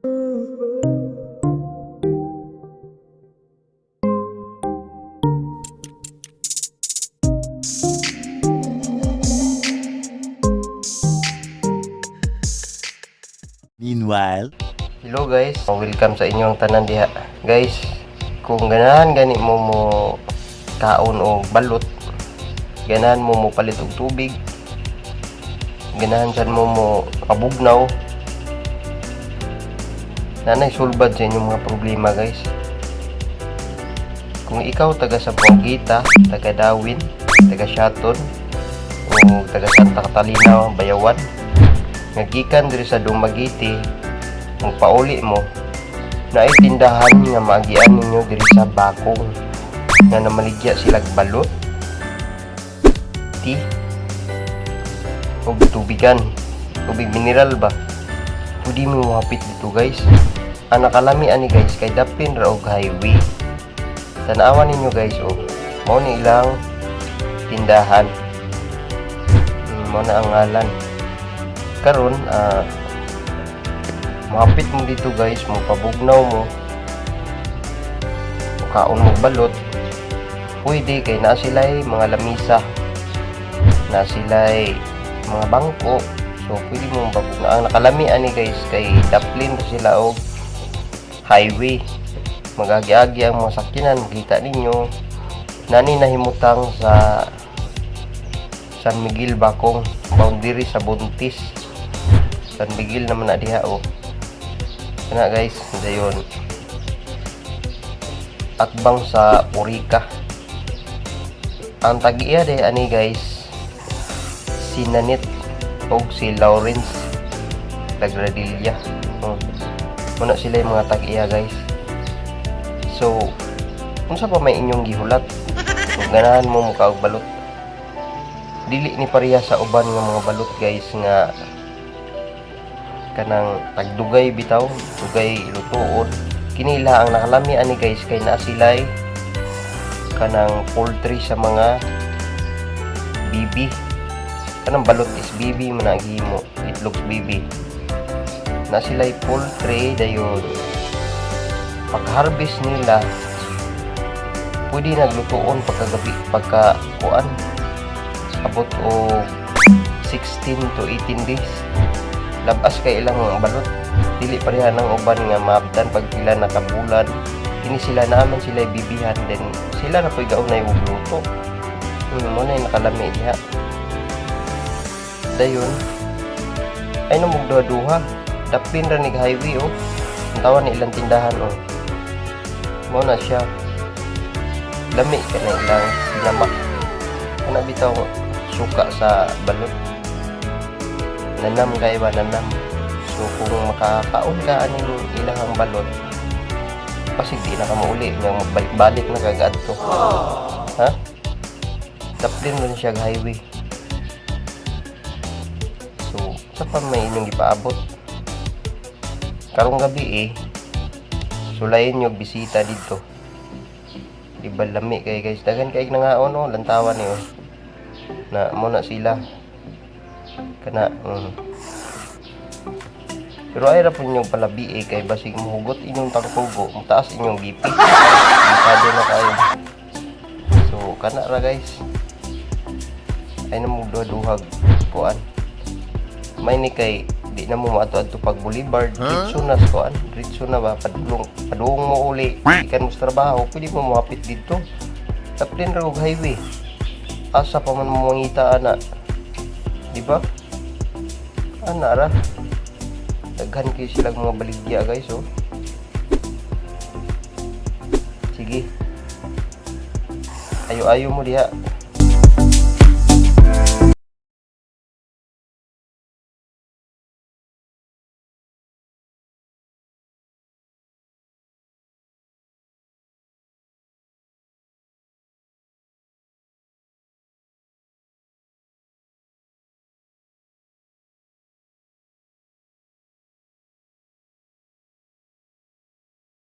Meanwhile, hello guys, welcome sa inyong tanan diha. Guys, kung ganahan gani mo kaon o balot, ganahan mo palit og tubig, ganahan sad mo pabugnaw, nanay sulbad sa inyong mga problema guys. Kung ikaw taga Sabuangita, taga Dawin, taga Shaton, o taga Santa Catalina, Bayawan, nagikan diri sa Dumaguete, kung pauli mo na tindahan nga maagian ninyo diri sa Bakong nga namaligya sila balot, tea, o tubigan, tubig mineral ba, pwede mo mapit dito guys. Ang nakalami ani guys kay dapin ra og highway. Tanawan ninyo guys, o mao ni ilang tindahan, mao na ang ngalan. Karon mahapit mo dito guys, mo pabugnaw mo, kaon mo balot, pwede kay na sila'y mga lamisa, na sila'y mga bangko, so pwede mo pabugnaw. Ang nakalami ani guys kay daplin sila og highway, magagi-agi ang mga sakyanan, makita ninyo nani nahimutang sa San Miguel Bakong, boundary sa Buntis. San Miguel naman na diha o. Kana guys, dayon atbang sa Urica. Ang tag-iya de ani guys, si Nanit o si Lawrence Lagradilla. Muna sila yung mga tag-iya guys. So, unsa pa may inyong gihulat? Kung ganahan mo mukha og balot, dili ni pareha sa uban nga mga balot guys nga kanang tagdugay bitaw, dugay lutuon. Kinila ang nakalami ani guys kay naa sila'y kanang poultry sa mga bibi. Kanang balot is bibi man mo, itlog bibi. Na sila'y poultry dayon. Pag-harvest nila, pwede naglutuon pagkagabi, pagka kuan abot o 16 to 18 days. Labas kay ilang mga balot, dili pareha ng uban nga maabdan pag pila nakabulan. Kini sila naman sila bibihan, then sila na po'y gaunay og luto. Mo na nakalami diha. Dayon ay no mugduha-duha, dapin ra nig highway o. Ang tawa ni ilang tindahan o. Mo na siya. Lami ka na ilang sinamak. Ana bitaw suka sa balot. Nanam kay ba nanam. So kung makakaon ka aning ilang balot, pasig di na ka mauli nga magbalik-balik na kagad to. Ha? Daplin rin siya highway. So sa pa may inyong ipaabot karong gabi sulayin nyo bisita dito. Diba lami kay guys, dagan kay nangaon o lantawan niyo na mo na sila kana pero ay ra po inyong palabi kay basig mahugot inyong tangkugo, mataas inyong BP, masyado na kayo. So kana ra guys, ay na mo duha-duhag kuan may ni kay di na mo maato-adto pag boulevard, diretso na kuan, diretso na ba padulong mo uli ikan mo sa trabaho, pwede mo mahapit dito taplin ra og highway. Asa pa man mo mangita ana, di ba? Ana ra daghan kayo silang mga baligya guys oh. Sige, ayo-ayo mo diha